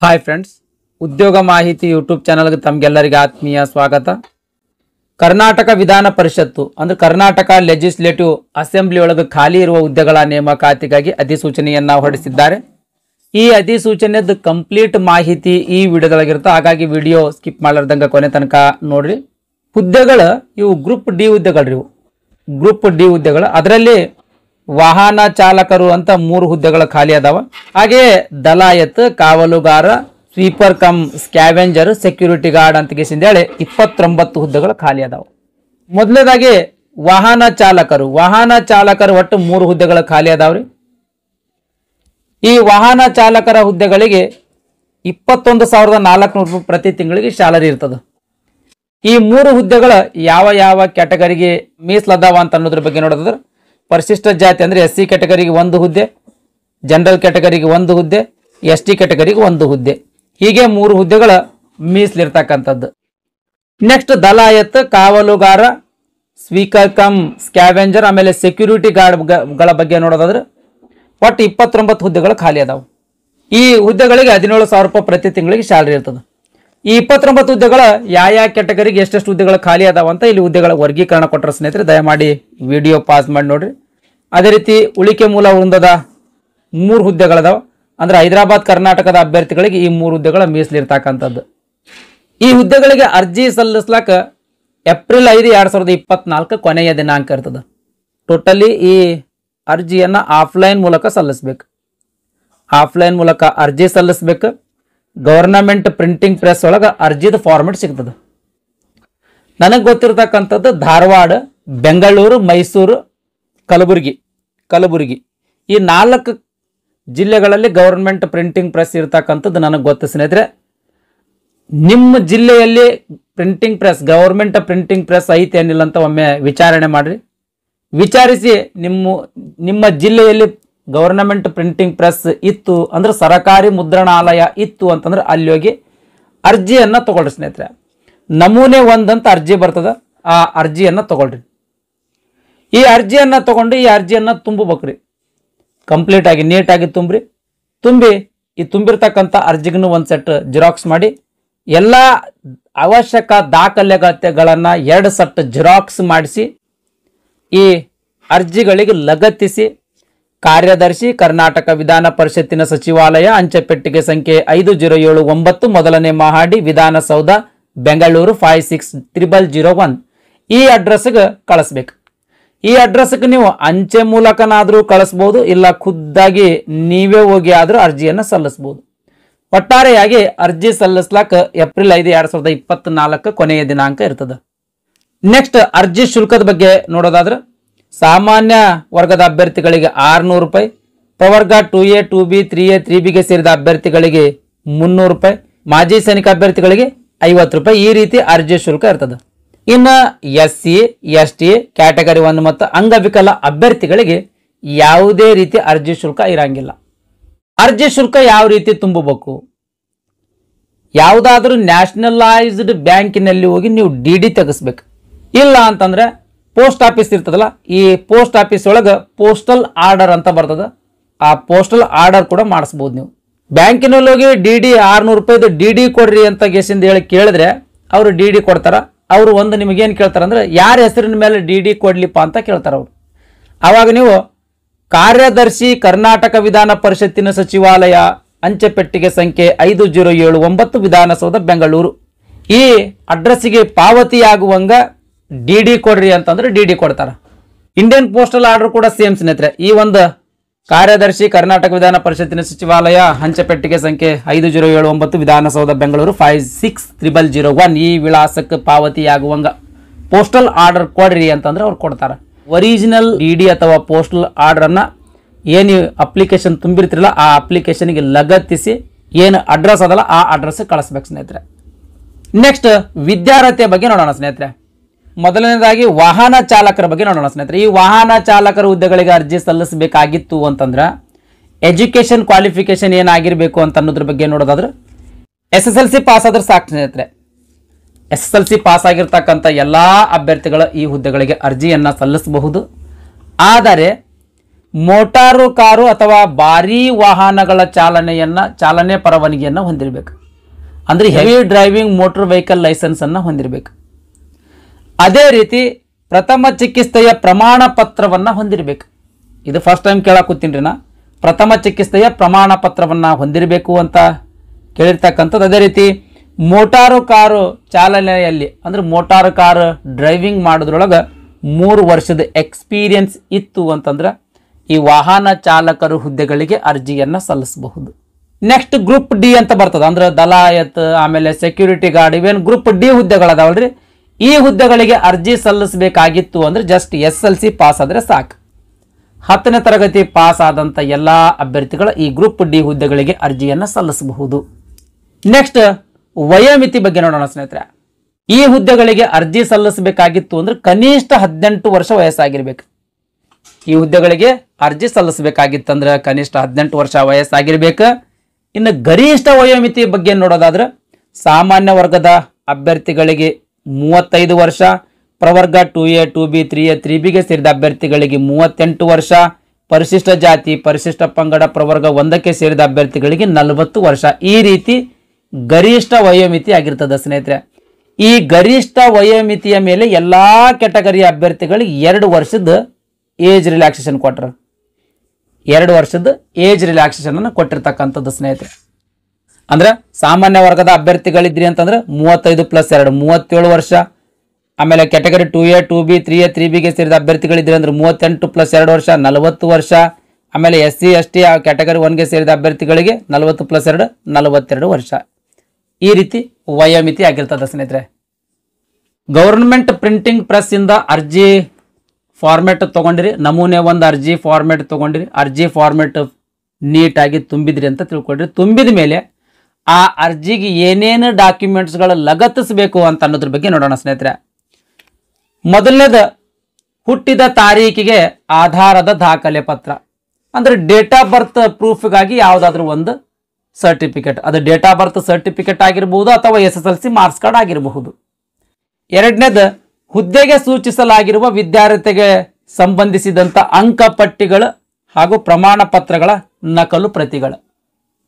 Hi friends, ಉದ್ಯೋಗ ಮಾಹಿತಿ YouTube ಚಾನಲ್ಗೆ ತಮಗೆಲ್ಲರಿಗೆ ಆತ್ಮೀಯ ಸ್ವಾಗತ. ಕರ್ನಾಟಕ ವಿಧಾನ ಪರಿಷತ್ತು ಅಂದ್ರೆ ಕರ್ನಾಟಕ ಲೆಜಿಸ್ಲೇಟಿವ್ ಅಸೆಂಬ್ಲಿ ಒಳಗೆ ಖಾಲಿ ಇರುವ ಹುದ್ದೆಗಳ ನೇಮಕಾತಿಗಾಗಿ ಅಧಿಸೂಚನೆಯನ್ನ ಹೊರಡಿಸಿದ್ದಾರೆ. ಈ ಅಧಿಸೂಚನೆದ ಕಂಪ್ಲೀಟ್ ಮಾಹಿತಿ ಈ ವಿಡಿಯೋದೊಳಗಿರುತ್ತೆ. ಹಾಗಾಗಿ ವಿಡಿಯೋ ಸ್ಕಿಪ್ ಮಾಡಲಾರ್ದಂಗೆ ಕೊನೆ ತನಕ ನೋಡ್ರಿ. ಹುದ್ದೆಗಳು ಇವು ಗ್ರೂಪ್ ಡಿ ಹುದ್ದೆಗಳ್ರಿ. ಇವು ಗ್ರೂಪ್ ಡಿ ಹುದ್ದೆಗಳು. ಅದರಲ್ಲಿ ವಾಹನ ಚಾಲಕರು ಅಂತ 3 ಹುದ್ದೆಗಳು ಖಾಲಿ ಅದಾವ. ಹಾಗೆಯೇ ದಲಾಯತ್, ಕಾವಲುಗಾರ, sweeper cum scavenger, security guard ಅಂತ ಹೇಳಿ 29 ಹುದ್ದೆಗಳು ಖಾಲಿ ಅದಾವ. ಮೊದಲನೇದಾಗಿ ವಾಹನ ಚಾಲಕರು ಒಟ್ಟು 3 ಹುದ್ದೆಗಳು ಖಾಲಿ ಅದಾವ್ರಿ. ಈ ವಾಹನ ಚಾಲಕರ ಹುದ್ದೆಗಳಿಗೆ 21,400 ರೂಪಾಯಿ ಪ್ರತಿ ತಿಂಗಳಿಗೆ ಸ್ಯಾಲರಿ ಇರ್ತದೆ. ಈ 3 ಹುದ್ದೆಗಳು ಯಾವ ಕ್ಯಾಟಗರಿಗೆ ಮೀಸಲಾದವ ಅಂತ ಅನ್ನೋದ್ರ ಬಗ್ಗೆ ನೋಡೋದಾದ್ರೆ, ಪರಿಶಿಷ್ಟ ಜಾತಿ ಅಂದ್ರೆ SC ಕ್ಯಾಟಗರಿಗೆ 1 ಹುದ್ದೆ, ಜನರಲ್ ಕ್ಯಾಟಗರಿಗೆ 1 ಹುದ್ದೆ, ST ಕ್ಯಾಟಗರಿಗೆ 1 ಹುದ್ದೆ, ಹೀಗೆ 3 ಹುದ್ದೆಗಳ ಮೀಸಲಿರ್ತಕ್ಕಂಥದ್ದು. ನೆಕ್ಸ್ಟ್ ದಲಾಯತ್, ಕಾವಲುಗಾರ, ಸ್ಪೀಕರ್ ಕಮ್ ಸ್ಕ್ಯಾವೆಂಜರ್, ಆಮೇಲೆ ಸೆಕ್ಯೂರಿಟಿ ಗಾರ್ಡ್ಗಳ ಬಗ್ಗೆ ನೋಡೋದಾದ್ರೆ ಒಟ್ಟು 29 ಹುದ್ದೆಗಳು ಖಾಲಿ ಅದಾವೆ. ಈ ಹುದ್ದೆಗಳಿಗೆ 17,000 ರೂಪಾಯಿ ಪ್ರತಿ ತಿಂಗಳಿಗೆ ಸ್ಯಾಲರಿ ಇರ್ತದೆ. ಈ 29 ಹುದ್ದೆಗಳ ಯಾವ ಕ್ಯಾಟಗರಿಗೆ ಎಷ್ಟೆಷ್ಟು ಹುದ್ದೆಗಳು ಖಾಲಿ ಅದಾವ ಅಂತ ಇಲ್ಲಿ ಹುದ್ದೆಗಳ ವರ್ಗೀಕರಣ ಕೊಟ್ಟರೆ ಸ್ನೇಹಿತರೆ ದಯಮಾಡಿ ವಿಡಿಯೋ ಪಾಸ್ ಮಾಡಿ ನೋಡ್ರಿ. ಅದೇ ರೀತಿ ಉಳಿಕೆ ಮೂಲ ವೃಂದದ 3 ಹುದ್ದೆಗಳದಾವ. ಅಂದ್ರೆ ಹೈದರಾಬಾದ್ ಕರ್ನಾಟಕದ ಅಭ್ಯರ್ಥಿಗಳಿಗೆ ಈ 3 ಹುದ್ದೆಗಳ ಮೀಸಲಿರ್ತಕ್ಕಂಥದ್ದು. ಈ ಹುದ್ದೆಗಳಿಗೆ ಅರ್ಜಿ ಸಲ್ಲಿಸ್ಲಾಕ ಏಪ್ರಿಲ್ 5, 2024 ಕೊನೆಯ ದಿನಾಂಕ ಇರ್ತದೆ. ಟೋಟಲಿ ಈ ಅರ್ಜಿಯನ್ನ ಆಫ್ಲೈನ್ ಮೂಲಕ ಸಲ್ಲಿಸ್ಬೇಕು. ಆಫ್ಲೈನ್ ಮೂಲಕ ಅರ್ಜಿ ಸಲ್ಲಿಸ್ಬೇಕು. ಗವರ್ನಮೆಂಟ್ ಪ್ರಿಂಟಿಂಗ್ ಪ್ರೆಸ್ ಒಳಗೆ ಅರ್ಜಿದ ಫಾರ್ಮೆಟ್ ಸಿಗ್ತದೆ. ನನಗೆ ಗೊತ್ತಿರತಕ್ಕಂಥದ್ದು ಧಾರವಾಡ, ಬೆಂಗಳೂರು, ಮೈಸೂರು, ಕಲಬುರಗಿ ಈ 4 ಜಿಲ್ಲೆಗಳಲ್ಲಿ ಗವರ್ನಮೆಂಟ್ ಪ್ರಿಂಟಿಂಗ್ ಪ್ರೆಸ್ ಇರ್ತಕ್ಕಂಥದ್ದು ನನಗೆ ಗೊತ್ತು ಸ್ನೇಹಿತರೆ. ನಿಮ್ಮ ಜಿಲ್ಲೆಯಲ್ಲಿ ಗವರ್ಮೆಂಟ್ ಪ್ರಿಂಟಿಂಗ್ ಪ್ರೆಸ್ ಐತೆ ಏನಿಲ್ಲ ಅಂತ ಒಮ್ಮೆ ವಿಚಾರಣೆ ಮಾಡ್ರಿ. ವಿಚಾರಿಸಿ ನಿಮ್ಮ ಜಿಲ್ಲೆಯಲ್ಲಿ ಗವರ್ನಮೆಂಟ್ ಪ್ರಿಂಟಿಂಗ್ ಪ್ರೆಸ್ ಇತ್ತು ಅಂದ್ರೆ ಸರಕಾರಿ ಮುದ್ರಣಾಲಯ ಇತ್ತು ಅಂತಂದ್ರೆ ಅಲ್ಲಿ ಹೋಗಿ ಅರ್ಜಿಯನ್ನ ತಗೊಳ್ರಿ ಸ್ನೇಹಿತರೆ. ನಮೂನೆ 1 ಅಂತ ಅರ್ಜಿ ಬರ್ತದ, ಆ ಅರ್ಜಿಯನ್ನ ತಗೊಳ್ರಿ. ಈ ಅರ್ಜಿಯನ್ನ ತಗೊಂಡು ಈ ಅರ್ಜಿಯನ್ನ ತುಂಬಬೇಕ್ರಿ. ಕಂಪ್ಲೀಟ್ ಆಗಿ ನೀಟಾಗಿ ತುಂಬಿ ಈ ತುಂಬಿರ್ತಕ್ಕಂಥ ಅರ್ಜಿಗೂ 1 ಸೆಟ್ ಜಿರಾಕ್ಸ್ ಮಾಡಿ ಎಲ್ಲ ಅವಶ್ಯಕ ದಾಖಲೆಗಳನ್ನ 2 ಸೆಟ್ ಜಿರಾಕ್ಸ್ ಮಾಡಿಸಿ ಈ ಅರ್ಜಿಗಳಿಗೆ ಲಗತ್ತಿಸಿ ಕಾರ್ಯದರ್ಶಿ, ಕರ್ನಾಟಕ ವಿಧಾನ ಪರಿಷತ್ತಿನ ಸಚಿವಾಲಯ, ಅಂಚೆ ಪೆಟ್ಟಿಗೆ ಸಂಖ್ಯೆ 5079, ಮೊದಲನೇ ಮಹಡಿ, ವಿಧಾನಸೌಧ, ಬೆಂಗಳೂರು 560001 ಈ ಅಡ್ರೆಸ್ಗೆ ಕಳಿಸ್ಬೇಕು. ಈ ಅಡ್ರೆಸ್ಗೆ ನೀವು ಅಂಚೆ ಮೂಲಕನಾದ್ರೂ ಕಳಿಸ್ಬೋದು, ಇಲ್ಲ ಖುದ್ದಾಗಿ ನೀವೇ ಹೋಗಿ ಆದ್ರೂ ಅರ್ಜಿಯನ್ನು ಸಲ್ಲಿಸಬಹುದು. ಒಟ್ಟಾರೆಯಾಗಿ ಅರ್ಜಿ ಸಲ್ಲಿಸ್ಲಾಕ ಏಪ್ರಿಲ್ 5, 2024 ಕೊನೆಯ ದಿನಾಂಕ ಇರ್ತದೆ. ನೆಕ್ಸ್ಟ್ ಅರ್ಜಿ ಶುಲ್ಕದ ಬಗ್ಗೆ ನೋಡೋದಾದ್ರೆ, ಸಾಮಾನ್ಯ ವರ್ಗದ ಅಭ್ಯರ್ಥಿಗಳಿಗೆ 600 ರೂಪಾಯಿ, ಪ್ರವರ್ಗ 2A, 2B, 3A, 3Bಗೆ ಸೇರಿದ ಅಭ್ಯರ್ಥಿಗಳಿಗೆ 300 ರೂಪಾಯಿ, ಮಾಜಿ ಸೈನಿಕ ಅಭ್ಯರ್ಥಿಗಳಿಗೆ 50 ರೂಪಾಯಿ, ಈ ರೀತಿ ಅರ್ಜಿ ಶುಲ್ಕ ಇರ್ತದೆ. ಇನ್ನು SC, ST ಕ್ಯಾಟಗರಿ 1 ಮತ್ತು ಅಂಗವಿಕಲ ಅಭ್ಯರ್ಥಿಗಳಿಗೆ ಯಾವುದೇ ರೀತಿ ಅರ್ಜಿ ಶುಲ್ಕ ಇರಂಗಿಲ್ಲ. ಅರ್ಜಿ ಶುಲ್ಕ ಯಾವ ರೀತಿ ತುಂಬಬೇಕು? ಯಾವುದಾದ್ರೂ ನ್ಯಾಷನಲೈಸ್ಡ್ ಬ್ಯಾಂಕಿನಲ್ಲಿ ಹೋಗಿ ನೀವು DD ತೆಗಿಸ್ಬೇಕು. ಇಲ್ಲ ಅಂತಂದ್ರೆ ಪೋಸ್ಟ್ ಆಫೀಸ್ ಇರ್ತದಲ್ಲ, ಈ ಪೋಸ್ಟ್ ಆಫೀಸ್ ಒಳಗೆ ಪೋಸ್ಟಲ್ ಆರ್ಡರ್ ಅಂತ ಬರ್ತದ, ಆ ಪೋಸ್ಟಲ್ ಆರ್ಡರ್ ಕೂಡ ಮಾಡಿಸ್ಬೋದು. ನೀವು ಬ್ಯಾಂಕಿನಲ್ಲಿ ಹೋಗಿ DD 600 ರೂಪಾಯಿದು DD ಕೊಡ್ರಿ ಅಂತ ಹೇಳಿ ಕೇಳಿದ್ರೆ ಅವರು DD ಕೊಡ್ತಾರ. ಅವರು ಒಂದು ನಿಮಗೇನು ಕೇಳ್ತಾರ ಅಂದ್ರೆ ಯಾರ ಹೆಸರಿನ ಮೇಲೆ DD ಕೊಡ್ಲಿಪ್ಪ ಅಂತ ಕೇಳ್ತಾರ ಅವರು. ಆವಾಗ ನೀವು ಕಾರ್ಯದರ್ಶಿ, ಕರ್ನಾಟಕ ವಿಧಾನ ಪರಿಷತ್ತಿನ ಸಚಿವಾಲಯ, ಅಂಚೆ ಪೆಟ್ಟಿಗೆ ಸಂಖ್ಯೆ 5079, ವಿಧಾನಸೌಧ, ಬೆಂಗಳೂರು ಈ ಅಡ್ರೆಸ್ಸಿಗೆ ಪಾವತಿಯಾಗುವಂಗ DD ಕೊಡ್ರಿ ಅಂತಂದ್ರೆ DD ಕೊಡ್ತಾರ. ಇಂಡಿಯನ್ ಪೋಸ್ಟಲ್ ಆರ್ಡರ್ ಕೂಡ ಸೇಮ್ ಸ್ನೇಹಿತರೆ. ಈ ಒಂದು ಕಾರ್ಯದರ್ಶಿ, ಕರ್ನಾಟಕ ವಿಧಾನ ಪರಿಷತ್ತಿನ ಸಚಿವಾಲಯ, ಅಂಚೆ ಪೆಟ್ಟಿಗೆ ಸಂಖ್ಯೆ 5079, ವಿಧಾನಸೌಧ, ಬೆಂಗಳೂರು 560001 ಈ ವಿಳಾಸಕ್ಕೆ ಪಾವತಿಯಾಗುವಂಗ ಪೋಸ್ಟಲ್ ಆರ್ಡರ್ ಕೊಡ್ರಿ ಅಂತಂದ್ರೆ ಅವ್ರು ಕೊಡ್ತಾರ. ಒರಿಜಿನಲ್ DD ಅಥವಾ ಪೋಸ್ಟಲ್ ಆರ್ಡರ್ ಅನ್ನ ಏನು ಅಪ್ಲಿಕೇಶನ್ ತುಂಬಿರ್ತಿರಲ್ಲ ಆ ಅಪ್ಲಿಕೇಶನ್ಗೆ ಲಗತ್ತಿಸಿ ಏನು ಅಡ್ರೆಸ್ ಅದಲ್ಲ ಆ ಅಡ್ರೆಸ್ ಕಳಿಸ್ಬೇಕು ಸ್ನೇಹಿತರೆ. ನೆಕ್ಸ್ಟ್ ವಿದ್ಯಾರ್ಹತೆ ಬಗ್ಗೆ ನೋಡೋಣ ಸ್ನೇಹಿತರೆ. ಮೊದಲನೇದಾಗಿ ವಾಹನ ಚಾಲಕರ ಬಗ್ಗೆ ನೋಡೋಣ ಸ್ನೇಹಿತರೆ. ಈ ವಾಹನ ಚಾಲಕರ ಹುದ್ದೆಗಳಿಗೆ ಅರ್ಜಿ ಸಲ್ಲಿಸಬೇಕಾಗಿತ್ತು ಅಂತಂದ್ರೆ ಎಜುಕೇಶನ್ ಕ್ವಾಲಿಫಿಕೇಶನ್ ಏನಾಗಿರ್ಬೇಕು ಅಂತ ಅನ್ನೋದ್ರ ಬಗ್ಗೆ ನೋಡೋದಾದ್ರೆ SSLC ಪಾಸ್ ಆದ್ರೆ ಸಾಕು ಸ್ನೇಹಿತರೆ. SSLC ಪಾಸ್ ಆಗಿರ್ತಕ್ಕಂಥ ಎಲ್ಲಾ ಅಭ್ಯರ್ಥಿಗಳು ಈ ಹುದ್ದೆಗಳಿಗೆ ಅರ್ಜಿಯನ್ನ ಸಲ್ಲಿಸಬಹುದು. ಆದರೆ ಮೋಟಾರು ಕಾರು ಅಥವಾ ಭಾರೀ ವಾಹನಗಳ ಚಾಲನೆ ಪರವಾನಗಿಯನ್ನು ಹೊಂದಿರಬೇಕು. ಅಂದ್ರೆ heavy driving motor vehicle licence ಅನ್ನು ಹೊಂದಿರಬೇಕು. ಅದೇ ರೀತಿ ಪ್ರಥಮ ಚಿಕಿತ್ಸೆಯ ಪ್ರಮಾಣ ಪತ್ರವನ್ನ ಹೊಂದಿರಬೇಕು. ಇದು ಫಸ್ಟ್ ಟೈಮ್ ಕೇಳಾಕುತ್ತೀನಿ ನಾ. ಪ್ರಥಮ ಚಿಕಿತ್ಸೆಯ ಪ್ರಮಾಣ ಪತ್ರವನ್ನ ಹೊಂದಿರಬೇಕು ಅಂತ ಕೇಳಿರ್ತಕ್ಕಂಥದ್ದು. ಅದೇ ರೀತಿ ಮೋಟಾರು ಕಾರು ಚಾಲನೆಯಲ್ಲಿ ಅಂದ್ರೆ ಮೋಟಾರು ಕಾರು ಡ್ರೈವಿಂಗ್ ಮಾಡೋದ್ರೊಳಗೆ 3 ವರ್ಷದ ಎಕ್ಸ್ಪೀರಿಯನ್ಸ್ ಇತ್ತು ಅಂತಂದ್ರೆ ಈ ವಾಹನ ಚಾಲಕರು ಹುದ್ದೆಗಳಿಗೆ ಅರ್ಜಿಯನ್ನ ಸಲ್ಲಿಸಬಹುದು. ನೆಕ್ಸ್ಟ್ ಗ್ರೂಪ್ ಡಿ ಅಂತ ಬರ್ತದೆ. ಅಂದ್ರೆ ದಲಾಯತ್, ಆಮೇಲೆ ಸೆಕ್ಯೂರಿಟಿ ಗಾರ್ಡ್, ಇವೇನು ಗ್ರೂಪ್ ಡಿ ಹುದ್ದೆಗಳದಾವಲ್ರಿ, ಈ ಹುದ್ದೆಗಳಿಗೆ ಅರ್ಜಿ ಸಲ್ಲಿಸಬೇಕಾಗಿತ್ತು ಅಂದ್ರೆ ಜಸ್ಟ್ SLC ಪಾಸ್ ಆದ್ರೆ ಸಾಕು. 10ನೇ ತರಗತಿ ಪಾಸ್ ಆದಂತ ಎಲ್ಲಾ ಅಭ್ಯರ್ಥಿಗಳು ಈ ಗ್ರೂಪ್ ಡಿ ಹುದ್ದೆಗಳಿಗೆ ಅರ್ಜಿಯನ್ನ ಸಲ್ಲಿಸಬಹುದು. ನೆಕ್ಸ್ಟ್ ವಯೋಮಿತಿ ಬಗ್ಗೆ ನೋಡೋಣ ಸ್ನೇಹಿತರೆ. ಈ ಹುದ್ದೆಗಳಿಗೆ ಅರ್ಜಿ ಸಲ್ಲಿಸಬೇಕಾಗಿತ್ತು ಅಂದ್ರೆ ಕನಿಷ್ಠ 18 ವರ್ಷ ವಯಸ್ಸಾಗಿರ್ಬೇಕು. ಈ ಹುದ್ದೆಗಳಿಗೆ ಅರ್ಜಿ ಸಲ್ಲಿಸಬೇಕಾಗಿತ್ತಂದ್ರೆ ಕನಿಷ್ಠ 18 ವರ್ಷ ವಯಸ್ಸಾಗಿರ್ಬೇಕು. ಇನ್ನು ಗರಿಷ್ಠ ವಯೋಮಿತಿ ಬಗ್ಗೆ ನೋಡೋದಾದ್ರೆ ಸಾಮಾನ್ಯ ವರ್ಗದ ಅಭ್ಯರ್ಥಿಗಳಿಗೆ 35 ವರ್ಷ, ಪ್ರವರ್ಗ 2A 2B 3A 3Bಗೆ ಸೇರಿದ ಅಭ್ಯರ್ಥಿಗಳಿಗೆ 38 ವರ್ಷ, ಪರಿಶಿಷ್ಟ ಜಾತಿ ಪರಿಶಿಷ್ಟ ಪಂಗಡ ಪ್ರವರ್ಗ 1ಕ್ಕೆ ಸೇರಿದ ಅಭ್ಯರ್ಥಿಗಳಿಗೆ 40 ವರ್ಷ. ಈ ರೀತಿ ಗರಿಷ್ಠ ವಯೋಮಿತಿ ಆಗಿರ್ತದೆ ಸ್ನೇಹಿತರೆ. ಈ ಗರಿಷ್ಠ ವಯೋಮಿತಿಯ ಮೇಲೆ ಎಲ್ಲಾ ಕ್ಯಾಟಗರಿಯ ಅಭ್ಯರ್ಥಿಗಳಿಗೆ 2 ವರ್ಷದ ಏಜ್ ರಿಲ್ಯಾಕ್ಸೇಷನ್ ಕೊಟ್ಟರು. 2 ವರ್ಷದ ಏಜ್ ರಿಲ್ಯಾಕ್ಸೇಷನ್ ಅನ್ನು ಕೊಟ್ಟಿರ್ತಕ್ಕಂಥದ್ದು ಸ್ನೇಹಿತರೆ. ಅಂದ್ರೆ ಸಾಮಾನ್ಯ ವರ್ಗದ ಅಭ್ಯರ್ಥಿಗಳಿದ್ರಿ ಅಂತಂದ್ರೆ 35 + 2 37 ವರ್ಷ. ಆಮೇಲೆ ಕ್ಯಾಟಗರಿ 2A 2B 3A 3Bಗೆ ಸೇರಿದ ಅಭ್ಯರ್ಥಿಗಳಿದ್ರಿ ಅಂದ್ರೆ 38 + 2 ವರ್ಷ 40 ವರ್ಷ. ಆಮೇಲೆ SC ST ಕ್ಯಾಟಗರಿ 1ಗೆ ಸೇರಿದ ಅಭ್ಯರ್ಥಿಗಳಿಗೆ 40 + 2 42 ವರ್ಷ. ಈ ರೀತಿ ವಯೋಮಿತಿ ಆಗಿರ್ತದೆ ಸ್ನೇಹಿತರೆ. ಗವರ್ನಮೆಂಟ್ ಪ್ರಿಂಟಿಂಗ್ ಪ್ರೆಸ್ ಇಂದ ಅರ್ಜಿ ಫಾರ್ಮೆಟ್ ತಗೊಂಡಿರಿ, ನಮೂನೆ 1 ಅರ್ಜಿ ಫಾರ್ಮೆಟ್ ತಗೊಂಡಿರಿ, ಅರ್ಜಿ ಫಾರ್ಮೆಟ್ ನೀಟಾಗಿ ತುಂಬಿದ್ರಿ ಅಂತ ತಿಳ್ಕೊಂಡ್ರಿ. ತುಂಬಿದ ಮೇಲೆ ಆ ಅರ್ಜಿಗೆ ಏನೇನು ಡಾಕ್ಯುಮೆಂಟ್ಸ್ಗಳು ಲಗತ್ತಿಸಬೇಕು ಅಂತ ಅನ್ನೋದ್ರ ಬಗ್ಗೆ ನೋಡೋಣ ಸ್ನೇಹಿತರೆ. ಮೊದಲನೇದು ಹುಟ್ಟಿದ ತಾರೀಕಿಗೆ ಆಧಾರದ ದಾಖಲೆ ಪತ್ರ, ಅಂದ್ರೆ ಡೇಟ್ ಆಫ್ ಬರ್ತ್ ಪ್ರೂಫ್ಗಾಗಿ ಯಾವುದಾದ್ರೂ ಒಂದು ಸರ್ಟಿಫಿಕೇಟ್, ಅದು ಡೇಟ್ ಆಫ್ ಬರ್ತ್ ಸರ್ಟಿಫಿಕೇಟ್ ಆಗಿರಬಹುದು ಅಥವಾ SSLC ಮಾರ್ಕ್ಸ್ ಕಾರ್ಡ್ ಆಗಿರಬಹುದು. ಎರಡನೇದು ಹುದ್ದೆಗೆ ಸೂಚಿಸಲಾಗಿರುವ ವಿದ್ಯಾರ್ಥಿಗೆ ಸಂಬಂಧಿಸಿದಂತ ಅಂಕಪಟ್ಟಿಗಳು ಹಾಗೂ ಪ್ರಮಾಣ ಪತ್ರಗಳ ನಕಲು ಪ್ರತಿಗಳು.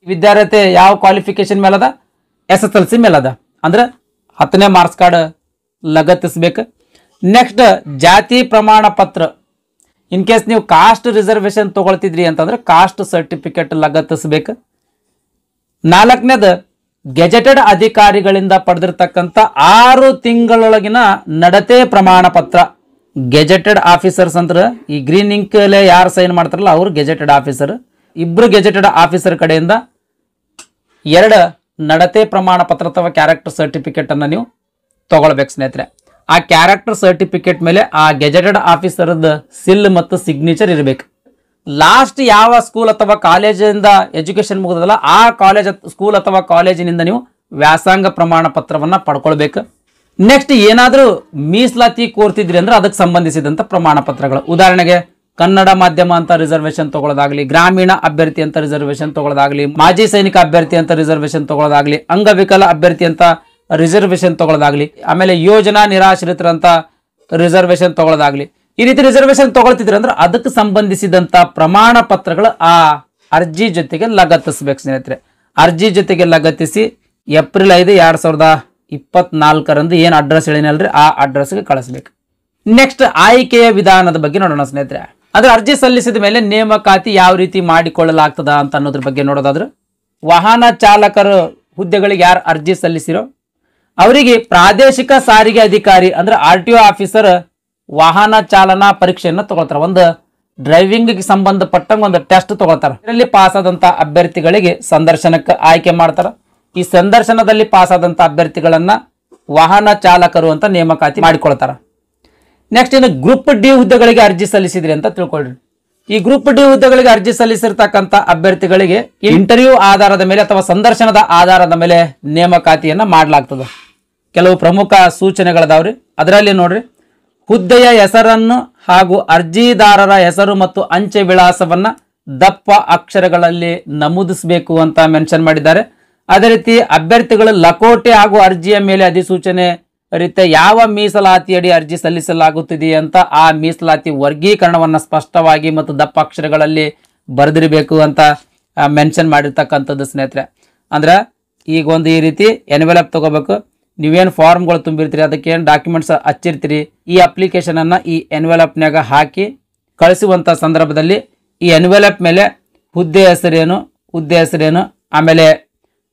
ವಿದ್ಯಾರ್ಥಿ ಯಾವ ಕ್ವಾಲಿಫಿಕೇಶನ್ ಮೇಲದ, SSLC ಮೇಲದ, ಅಂದ್ರೆ 10ನೇ ಮಾರ್ಕ್ಸ್ ಕಾರ್ಡ್ ಲಗತ್ತಿಸ್ಬೇಕು. ನೆಕ್ಸ್ಟ್ ಜಾತಿ ಪ್ರಮಾಣ ಪತ್ರ, ಇನ್ ಕೇಸ್ ನೀವು ಕಾಸ್ಟ್ ರಿಸರ್ವೇಶನ್ ತಗೊಳ್ತಿದ್ರಿ ಅಂತಂದ್ರೆ ಕಾಸ್ಟ್ ಸರ್ಟಿಫಿಕೇಟ್ ಲಗತ್ತಿಸ್ಬೇಕು. 4ನೇದು ಗೆಜೆಟೆಡ್ ಅಧಿಕಾರಿಗಳಿಂದ ಪಡೆದಿರ್ತಕ್ಕಂಥ 6 ತಿಂಗಳೊಳಗಿನ ನಡತೆ ಪ್ರಮಾಣ ಪತ್ರ. ಗೆಜೆಟೆಡ್ ಆಫೀಸರ್ಸ್ ಅಂದ್ರೆ ಈ ಗ್ರೀನ್ ಇಂಕ್ ಯಾರು ಸೈನ್ ಮಾಡ್ತಾರಲ್ಲ ಅವರು ಗೆಜೆಟೆಡ್ ಆಫೀಸರ್. 2 ಗೆಜೆಟೆಡ್ ಆಫೀಸರ್ ಕಡೆಯಿಂದ 2 ನಡತೆ ಪ್ರಮಾಣ ಪತ್ರ ಅಥವಾ ಕ್ಯಾರೆಕ್ಟರ್ ಸರ್ಟಿಫಿಕೇಟ್ ಅನ್ನ ನೀವು ತಗೊಳ್ಬೇಕು ಸ್ನೇಹಿತರೆ. ಆ ಕ್ಯಾರೆಕ್ಟರ್ ಸರ್ಟಿಫಿಕೇಟ್ ಮೇಲೆ ಆ ಗೆಜೆಟೆಡ್ ಆಫೀಸರ್ದ ಸಿಲ್ ಮತ್ತು ಸಿಗ್ನೇಚರ್ ಇರಬೇಕು. ಲಾಸ್ಟ್ ಯಾವ ಸ್ಕೂಲ್ ಅಥವಾ ಕಾಲೇಜಿಂದ ಎಜುಕೇಶನ್ ಮುಗಿದಲ್ಲ ಆ ಕಾಲೇಜ್ ಸ್ಕೂಲ್ ಅಥವಾ ಕಾಲೇಜಿನಿಂದ ನೀವು ವ್ಯಾಸಂಗ ಪ್ರಮಾಣ ಪತ್ರವನ್ನ ಪಡ್ಕೊಳ್ಬೇಕು. ನೆಕ್ಸ್ಟ್ ಏನಾದರೂ ಮೀಸಲಾತಿ ಕೋರ್ತಿದ್ರಿ ಅಂದ್ರೆ ಅದಕ್ಕೆ ಸಂಬಂಧಿಸಿದಂತ ಪ್ರಮಾಣ ಪತ್ರಗಳು, ಉದಾಹರಣೆಗೆ ಕನ್ನಡ ಮಾಧ್ಯಮ ಅಂತ ರಿಸರ್ವೇಶನ್ ತಗೊಳ್ಳೋದಾಗ್ಲಿ, ಗ್ರಾಮೀಣ ಅಭ್ಯರ್ಥಿ ಅಂತ ರಿಸರ್ವೇಶನ್ ತಗೊಳ್ಳೋದಾಗ್ಲಿ, ಮಾಜಿ ಸೈನಿಕ ಅಭ್ಯರ್ಥಿ ಅಂತ ರಿಸರ್ವೇಶನ್ ತಗೊಳ್ಳೋದಾಗ್ಲಿ, ಅಂಗವಿಕಲ ಅಭ್ಯರ್ಥಿ ಅಂತ ರಿಸರ್ವೇಶನ್ ತಗೊಳ್ಳೋದಾಗ್ಲಿ, ಆಮೇಲೆ ಯೋಜನಾ ನಿರಾಶ್ರಿತರಂತ ರಿಸರ್ವೇಶನ್ ತಗೊಳ್ಳೋದಾಗ್ಲಿ, ಈ ರೀತಿ ರಿಸರ್ವೇಶನ್ ತಗೊಳ್ತಿದ್ರೆ ಅಂದ್ರೆ ಅದಕ್ಕೆ ಸಂಬಂಧಿಸಿದಂತ ಪ್ರಮಾಣ ಪತ್ರಗಳು ಆ ಅರ್ಜಿ ಜೊತೆಗೆ ಲಗತ್ತಿಸ್ಬೇಕು ಸ್ನೇಹಿತರೆ. ಅರ್ಜಿ ಜೊತೆಗೆ ಲಗತ್ತಿಸಿ ಏಪ್ರಿಲ್ 5, 2024 ಏನ್ ಅಡ್ರೆಸ್ ಹೇಳಿನಲ್ರಿ ಆ ಅಡ್ರೆಸ್ಗೆ ಕಳಿಸ್ಬೇಕು. ನೆಕ್ಸ್ಟ್ ಆಯ್ಕೆಯ ವಿಧಾನದ ಬಗ್ಗೆ ನೋಡೋಣ ಸ್ನೇಹಿತರೆ. ಅಂದ್ರೆ ಅರ್ಜಿ ಸಲ್ಲಿಸಿದ ಮೇಲೆ ನೇಮಕಾತಿ ಯಾವ ರೀತಿ ಮಾಡಿಕೊಳ್ಳಲಾಗ್ತದ ಅಂತ ಅನ್ನೋದ್ರ ಬಗ್ಗೆ ನೋಡೋದಾದ್ರೆ, ವಾಹನ ಚಾಲಕರು ಹುದ್ದೆಗಳಿಗೆ ಯಾರು ಅರ್ಜಿ ಸಲ್ಲಿಸಿರೋ ಅವರಿಗೆ ಪ್ರಾದೇಶಿಕ ಸಾರಿಗೆ ಅಧಿಕಾರಿ ಅಂದ್ರೆ RTO ಆಫೀಸರ್ ವಾಹನ ಚಾಲನಾ ಪರೀಕ್ಷೆಯನ್ನು ತಗೊಳ್ತಾರೆ. ಒಂದು ಡ್ರೈವಿಂಗ್ ಸಂಬಂಧಪಟ್ಟಂಗೆ ಒಂದು ಟೆಸ್ಟ್ ತಗೊಳ್ತಾರೆ. ಇದರಲ್ಲಿ ಪಾಸ್ ಆದಂತ ಅಭ್ಯರ್ಥಿಗಳಿಗೆ ಸಂದರ್ಶನಕ್ಕೆ ಆಯ್ಕೆ ಮಾಡ್ತಾರೆ. ಈ ಸಂದರ್ಶನದಲ್ಲಿ ಪಾಸ್ ಆದಂತ ಅಭ್ಯರ್ಥಿಗಳನ್ನ ವಾಹನ ಚಾಲಕರು ಅಂತ ನೇಮಕಾತಿ ಮಾಡಿಕೊಳ್ತಾರೆ. ನೆಕ್ಸ್ಟ್ ಇನ್ನು ಗ್ರೂಪ್ ಡಿ ಹುದ್ದೆಗಳಿಗೆ ಅರ್ಜಿ ಸಲ್ಲಿಸಿದ್ರಿ ಅಂತ ತಿಳ್ಕೊಳ್ರಿ. ಈ ಗ್ರೂಪ್ ಡಿ ಹುದ್ದೆಗಳಿಗೆ ಅರ್ಜಿ ಸಲ್ಲಿಸಿರ್ತಕ್ಕಂಥ ಅಭ್ಯರ್ಥಿಗಳಿಗೆ ಇಂಟರ್ವ್ಯೂ ಆಧಾರದ ಮೇಲೆ ಅಥವಾ ಸಂದರ್ಶನದ ಆಧಾರದ ಮೇಲೆ ನೇಮಕಾತಿಯನ್ನ ಮಾಡಲಾಗ್ತದೆ. ಕೆಲವು ಪ್ರಮುಖ ಸೂಚನೆಗಳದಾವ್ರಿ. ಅದರಲ್ಲಿ ನೋಡ್ರಿ, ಹುದ್ದೆಯ ಹೆಸರನ್ನು ಹಾಗೂ ಅರ್ಜಿದಾರರ ಹೆಸರು ಮತ್ತು ಅಂಚೆ ವಿಳಾಸವನ್ನ ದಪ್ಪ ಅಕ್ಷರಗಳಲ್ಲಿ ನಮೂದಿಸಬೇಕು ಅಂತ ಮೆನ್ಷನ್ ಮಾಡಿದ್ದಾರೆ. ಅದೇ ರೀತಿ ಅಭ್ಯರ್ಥಿಗಳು ಲಕೋಟೆ ಹಾಗೂ ಅರ್ಜಿಯ ಮೇಲೆ ಅಧಿಸೂಚನೆ ರೀತಿಯ ಯಾವ ಮೀಸಲಾತಿಯಡಿ ಅರ್ಜಿ ಸಲ್ಲಿಸಲಾಗುತ್ತಿದೆ ಅಂತ ಆ ಮೀಸಲಾತಿ ವರ್ಗೀಕರಣವನ್ನು ಸ್ಪಷ್ಟವಾಗಿ ಮತ್ತು ದಪ್ಪ ಅಕ್ಷರಗಳಲ್ಲಿ ಬರೆದಿರಬೇಕು ಅಂತ ಮೆನ್ಷನ್ ಮಾಡಿರ್ತಕ್ಕಂಥದ್ದು ಸ್ನೇಹಿತರೆ. ಅಂದ್ರೆ ಈಗ ಒಂದು ಈ ರೀತಿ ಎನ್ವೆಲಪ್ ತಗೋಬೇಕು. ನೀವೇನು ಫಾರ್ಮ್ಗಳು ತುಂಬಿರ್ತೀರಿ, ಅದಕ್ಕೆ ಏನು ಡಾಕ್ಯುಮೆಂಟ್ಸ್ ಹಚ್ಚಿರ್ತೀರಿ, ಈ ಅಪ್ಲಿಕೇಶನನ್ನು ಈ ಎನ್ವೆಲಪ್ನಾಗ ಹಾಕಿ ಕಳಿಸುವಂಥ ಸಂದರ್ಭದಲ್ಲಿ ಈ ಎನ್ವೆಲಪ್ ಮೇಲೆ ಹುದ್ದೆ ಹೆಸರೇನು, ಆಮೇಲೆ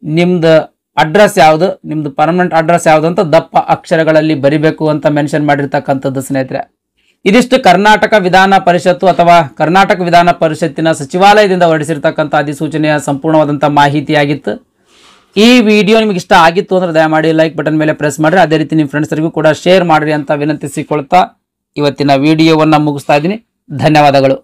ನಿಮ್ದು ಅಡ್ರೆಸ್ ಯಾವುದು, ನಿಮ್ದು ಪರ್ಮನೆಂಟ್ ಅಡ್ರೆಸ್ ಯಾವುದು ಅಂತ ದಪ್ಪ ಅಕ್ಷರಗಳಲ್ಲಿ ಬರಿಬೇಕು ಅಂತ ಮೆನ್ಷನ್ ಮಾಡಿರ್ತಕ್ಕಂಥದ್ದು ಸ್ನೇಹಿತರೆ. ಇದಿಷ್ಟು ಕರ್ನಾಟಕ ವಿಧಾನ ಪರಿಷತ್ತು ಅಥವಾ ಕರ್ನಾಟಕ ವಿಧಾನ ಪರಿಷತ್ತಿನ ಸಚಿವಾಲಯದಿಂದ ಹೊರಡಿಸಿರ್ತಕ್ಕಂಥ ಅಧಿಸೂಚನೆಯ ಸಂಪೂರ್ಣವಾದಂಥ ಮಾಹಿತಿಯಾಗಿತ್ತು. ಈ ವಿಡಿಯೋ ನಿಮಗೆ ಇಷ್ಟ ಆಗಿತ್ತು ಅಂದ್ರೆ ದಯಮಾಡಿ ಲೈಕ್ ಬಟನ್ ಮೇಲೆ ಪ್ರೆಸ್ ಮಾಡಿರಿ. ಅದೇ ರೀತಿ ನಿಮ್ಮ ಫ್ರೆಂಡ್ಸರಿಗೂ ಕೂಡ ಶೇರ್ ಮಾಡಿರಿ ಅಂತ ವಿನಂತಿಸಿಕೊಳ್ತಾ ಇವತ್ತಿನ ವಿಡಿಯೋವನ್ನು ಮುಗಿಸ್ತಾ ಇದ್ದೀನಿ. ಧನ್ಯವಾದಗಳು.